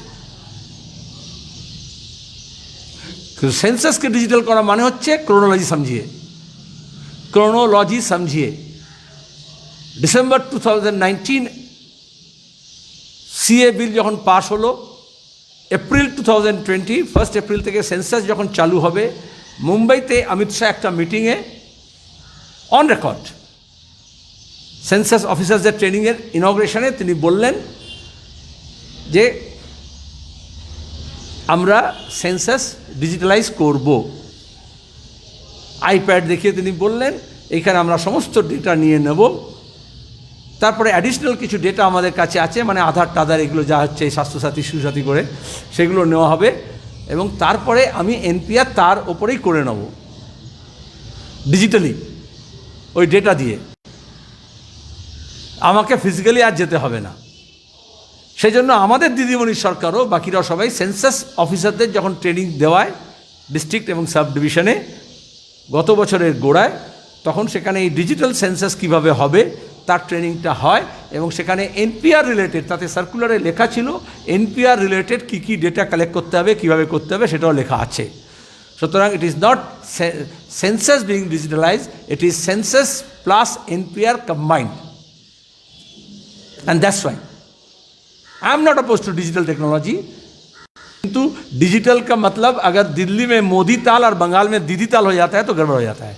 কিন্তু সেন্সাসকে ডিজিটাল করা মানে হচ্ছে ক্রোনোলজি समझिए। ডিসেম্বর 2019 সিএ বিল যখন পাস হলো, এপ্রিল 2020 1 এপ্রিল থেকে সেন্সাস যখন চালু হবে, মুম্বাইতে অমিত শাহ একটা মিটিংয়ে অন রেকর্ড সেন্সাস অফিসারদের ট্রেনিংয়ের ইনগ্রেশনে তিনি বললেন যে আমরা সেন্সাস ডিজিটালাইজ করব। আইপ্যাড দেখিয়ে তিনি বললেন এইখানে আমরা সমস্ত ডেটা নিয়ে নেব, তারপরে অ্যাডিশনাল কিছু ডেটা আমাদের কাছে আছে, মানে আধার টাধার এগুলো যা হচ্ছে স্বাস্থ্যসাথী সুসাথী করে সেগুলো নেওয়া হবে, এবং তারপরে আমি এনপিআর তার ওপরেই করে নেব ডিজিটালি, ওই ডেটা দিয়ে, আমাকে ফিজিক্যালি আর যেতে হবে না। সেই জন্য আমাদের দিদিমণি সরকারও বাকিরাও সবাই সেন্সাস অফিসারদের যখন ট্রেনিং দেওয়ায় ডিস্ট্রিক্ট এবং সাব ডিভিশনে গত বছরের গোড়ায়, তখন সেখানে এই ডিজিটাল সেন্সাস কীভাবে হবে তার ট্রেনিংটা হয়, এবং সেখানে এনপিআর রিলেটেড, তাতে সার্কুলারে লেখা ছিল এনপিআর রিলেটেড কী কী ডেটা কালেক্ট করতে হবে, কীভাবে করতে হবে সেটাও লেখা আছে। সুতরাং it is not census being digitalize, it is census plus NPR combined, and that's why I am not oppose to digital technology. किंतु डिजिटल का मतलब अगर दिल्ली में मोदी ताल और बंगाल में दीदी ताल हो जाता है तो गड़बड़ हो जाता है।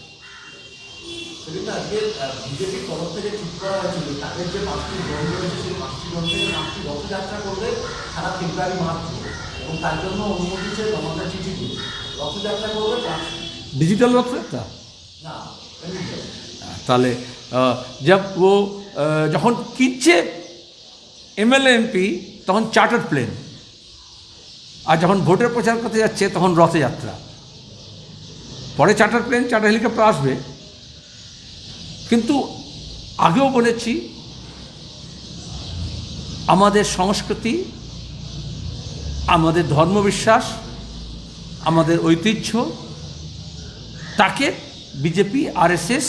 डिजिटल रथयात्रा ताले जब वो যখন কিনছে এমএলএ এমপি তখন চার্টার্ড প্লেন, আর যখন ভোটের প্রচার করতে যাচ্ছে তখন রথযাত্রা, পরে চার্টার্ড প্লেন চার্টার হেলিকপ্টার আসবে। কিন্তু আগেও বলেছি আমাদের সংস্কৃতি, আমাদের ধর্মবিশ্বাস, আমাদের ঐতিহ্য, তাকে বিজেপি আরএসএস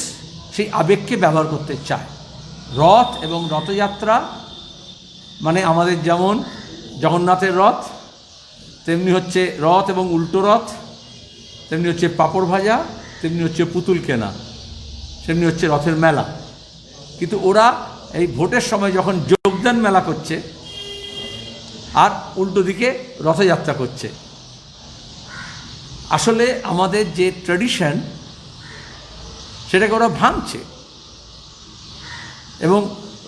সেই আবেগকে ব্যবহার করতে চায়। রথ এবং রথযাত্রা মানে আমাদের যেমন জগন্নাথের রথ, তেমনি হচ্ছে রথ এবং উল্টো রথ, তেমনি হচ্ছে পাঁপড় ভাজা, তেমনি হচ্ছে পুতুল কেনা। সেমনি হচ্ছে রথের মেলা। কিন্তু ওরা এই ভোটের সময় যখন যোগদান মেলা করছে আর উল্টো দিকে রথযাত্রা করছে। আসলে আমাদের যে ট্র্যাডিশন সেটাকে ওরা ভাঙছে। এবং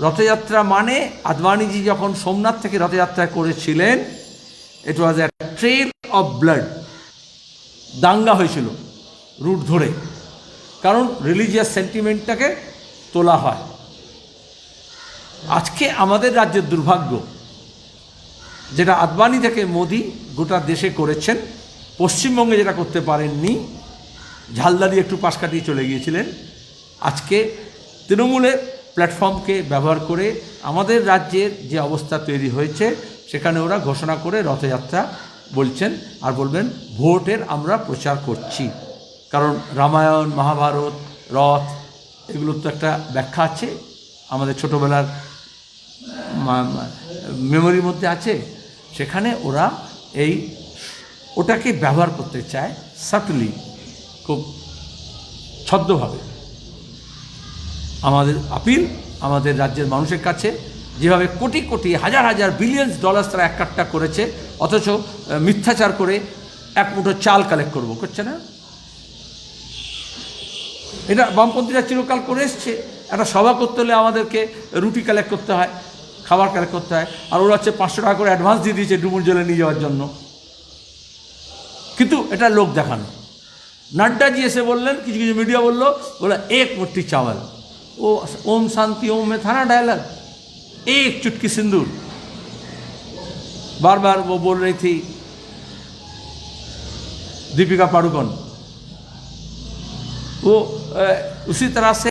রথযাত্রা মানে আদবানিজি যখন সোমনাথ থেকে রথযাত্রা করেছিলেন, ইট ওয়াজ এ ট্রেল অফ ব্লাড। দাঙ্গা হয়েছিল রুট ধরে, কারণ রিলিজিয়াস সেন্টিমেন্টটাকে তোলা হয়। আজকে আমাদের রাজ্যের দুর্ভাগ্য, যেটা আদবানি থেকে মোদি গোটা দেশে করেছেন, পশ্চিমবঙ্গে যেটা করতে পারেননি, ঝালদারি একটু পাশ কাটিয়ে চলে গিয়েছিলেন। আজকে তৃণমূলের প্ল্যাটফর্মকে ব্যবহার করে আমাদের রাজ্যের যে অবস্থা তৈরি হয়েছে, সেখানে ওরা ঘোষণা করে রথযাত্রা বলছেন আর বলবেন ভোটের আমরা প্রচার করছি। কারণ রামায়ণ, মহাভারত, রথ এগুলোর তো একটা ব্যাখ্যা আছে, আমাদের ছোটোবেলার মেমোরির মধ্যে আছে। সেখানে ওরা ওটাকে ব্যবহার করতে চায় সাটলি, খুব ছদ্মভাবে। আমাদের আপিল আমাদের রাজ্যের মানুষের কাছে, যেভাবে কোটি কোটি হাজার হাজার বিলিয়ন্স ডলার্স তারা একটা করেছে, অথচ মিথ্যাচার করে এক মুঠো চাল কালেক্ট করছে না। এটা বামপন্থীরা চিরকাল করে এসছে। একটা সভা করতে হলে আমাদেরকে রুটি কালেক্ট করতে হয়, খাবার কালেক্ট করতে হয়, আর ওরা হচ্ছে 500 টাকা করে অ্যাডভান্স দিয়ে দিয়েছে ডুমুর জেলে নিয়ে যাওয়ার জন্য। কিন্তু এটা লোক দেখানো। নাড্ডাজি এসে বললেন, কিছু কিছু মিডিয়া বলে এক মুट्ठी चावल, वो ओम शांति ओम में था ना डायलॉग, एक चुटकी सिंदूर। बार बार वो बोल रही थी दीपिका पादुकोण। वो उसी तरह से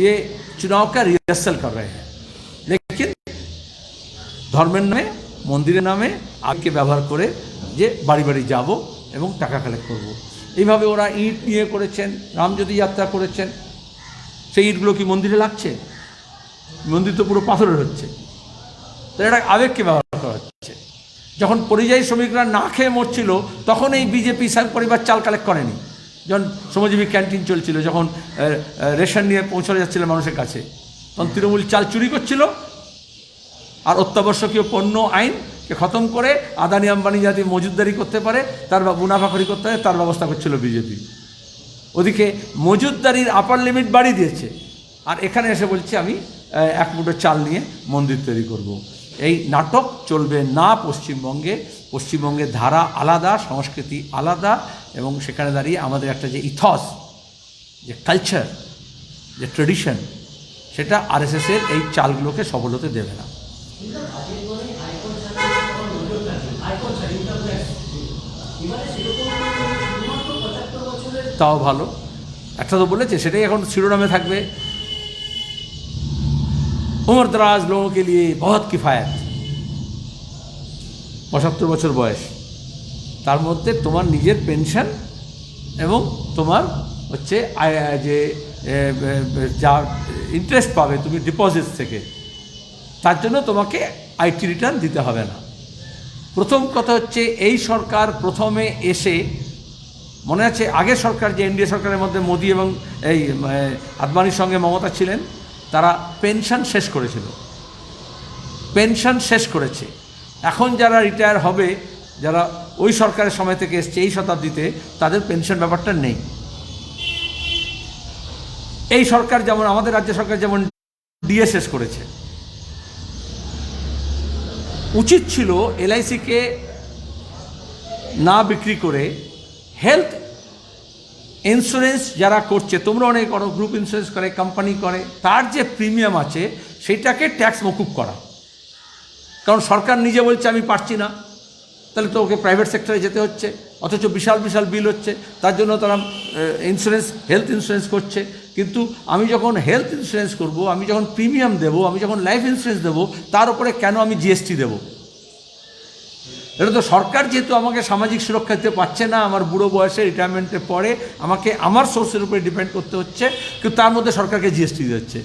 ये चुनाव का रिहर्सल कर रहे हैं, लेकिन धर्मेर नामे मंदिरेर नामे आगे व्यवहार करे যে বাড়ি বাড়ি যাব এবং টাকা কালেক্ট করব। এইভাবে ওরা ইট নিয়ে করেছেন, রামজ্যোতি যাত্রা করেছেন। সেই ইটগুলো কি মন্দিরে লাগছে? মন্দির তো পুরো পাথরের হচ্ছে। তো এটা আবেগকে ব্যবহার করা হচ্ছে। যখন পরিযায়ী শ্রমিকরা না খেয়ে মরছিল, তখন এই বিজেপি সাহেব পরিবার চাল কালেক্ট করেনি। যখন শ্রমজীবী ক্যান্টিন চলছিল, যখন রেশন নিয়ে পৌঁছানো যাচ্ছিল মানুষের কাছে, তখন তৃণমূল চাল চুরি করছিল। আর অত্যাবশ্যকীয় পণ্য আইনকে খতম করে আদানি আম্বানি যাতে মজুদদারি করতে পারে, তার মুনাফাখরি করতে পারে, তার ব্যবস্থা করছিল বিজেপি। ওদিকে মজুদদারির আপার লিমিট বাড়িয়ে দিয়েছে, আর এখানে এসে বলছে আমি এক মুঠো চাল নিয়ে মন্দির তৈরি করব। এই নাটক চলবে না পশ্চিমবঙ্গে। পশ্চিমবঙ্গের ধারা আলাদা, সংস্কৃতি আলাদা, এবং সেখানে দাঁড়িয়ে আমাদের একটা যে ইথস, যে কালচার, যে ট্রেডিশন, সেটা আরএসএসের এই চালগুলোকে সফল হতে দেবে না। তাও ভালো, একটা তো বলেছে, সেটাই এখন শিরোনামে থাকবে, उम्र दराज लोगों के लिए बहुत किफ़ायत। 75 বছর বয়স, তার মধ্যে তোমার নিজের পেনশন এবং তোমার হচ্ছে যে যা ইন্টারেস্ট পাবে তুমি ডিপোজিট থেকে, তার জন্য তোমাকে আইটি রিটার্ন দিতে হবে না। প্রথম কথা হচ্ছে, এই সরকার প্রথমে এসে, মনে আছে আগের সরকার যে এনডিএ সরকারের মধ্যে মোদি এবং এই আদবানির সঙ্গে মমতা ছিলেন, তারা পেনশন শেষ করেছিল, পেনশন শেষ করেছে। এখন যারা রিটায়ার হবে, যারা ওই সরকারের সময় থেকে এসছে এই শতাব্দীতে, তাদের পেনশন ব্যাপারটা নেই। এই সরকার যেমন, আমাদের রাজ্য সরকার যেমন ডিএ শেষ করেছে। উচিত ছিল এলআইসিকে না বিক্রি করে হেলথ ইন্স্যুরেন্স যারা করছে, তোমরা অনেক করো, গ্রুপ ইন্স্যুরেন্স করে, কোম্পানি করে, তার যে প্রিমিয়াম আছে সেইটাকে ট্যাক্স মকুব করা। কারণ সরকার নিজে বলছে আমি পারছি না, তাহলে তো ওকে প্রাইভেট সেক্টরে যেতে হচ্ছে, অথচ বিশাল বিশাল বিল হচ্ছে, তার জন্য তারা ইন্স্যুরেন্স, হেলথ ইন্স্যুরেন্স করছে। কিন্তু আমি যখন হেলথ ইন্স্যুরেন্স করব, আমি যখন প্রিমিয়াম দেবো, আমি যখন লাইফ ইন্স্যুরেন্স দেবো, তার উপরে কেন আমি জিএসটি দেবো? এটা তো সরকার যেহেতু আমাকে সামাজিক সুরক্ষা দিতে পারছে না, আমার বুড়ো বয়সে রিটায়ারমেন্টের পরে আমাকে আমার সোর্সের উপরে ডিপেন্ড করতে হচ্ছে, কিন্তু তার মধ্যে সরকারকে জিএসটি দিচ্ছে,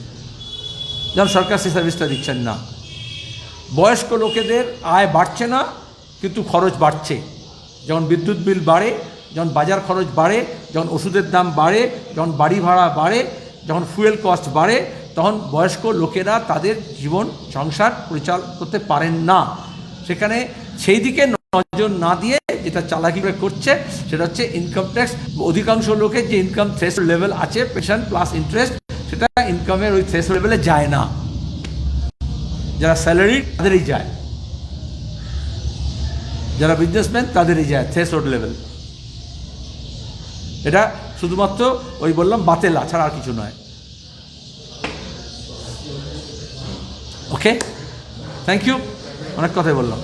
যেমন সরকার সেই সার্ভিসটা দিচ্ছেন না। বয়স্ক লোকেদের আয় বাড়ছে না, কিন্তু খরচ বাড়ছে। যখন বিদ্যুৎ বিল বাড়ে, যখন বাজার খরচ বাড়ে, যখন ওষুধের দাম বাড়ে, যখন বাড়ি ভাড়া বাড়ে, যখন ফুয়েল কস্ট বাড়ে তখন বয়স্ক লোকেরা তাদের জীবন সংসার পরিচালনা করতে পারেন না। সেখানে সেই দিকে নজর না দিয়ে যেটা চালাকি করে করছে সেটা হচ্ছে ইনকাম ট্যাক্স। অধিকাংশ লোকের যে ইনকাম থ্রেশহোল্ড লেভেল আছে পেনশন প্লাস ইন্টারেস্ট, সেটা ইনকামের ওই থ্রেশহোল্ড লেভেলে যায় না। যারা স্যালারি তাদেরই যায়, যারা বিজনেসম্যান তাদেরই যায় থ্রেশহোল্ড লেভেল। এটা শুধুমাত্র ওই বললাম বাতেলা ছাড়া আর কিছু নয়। ওকে, থ্যাংক ইউ, অনেক কথাই বললাম।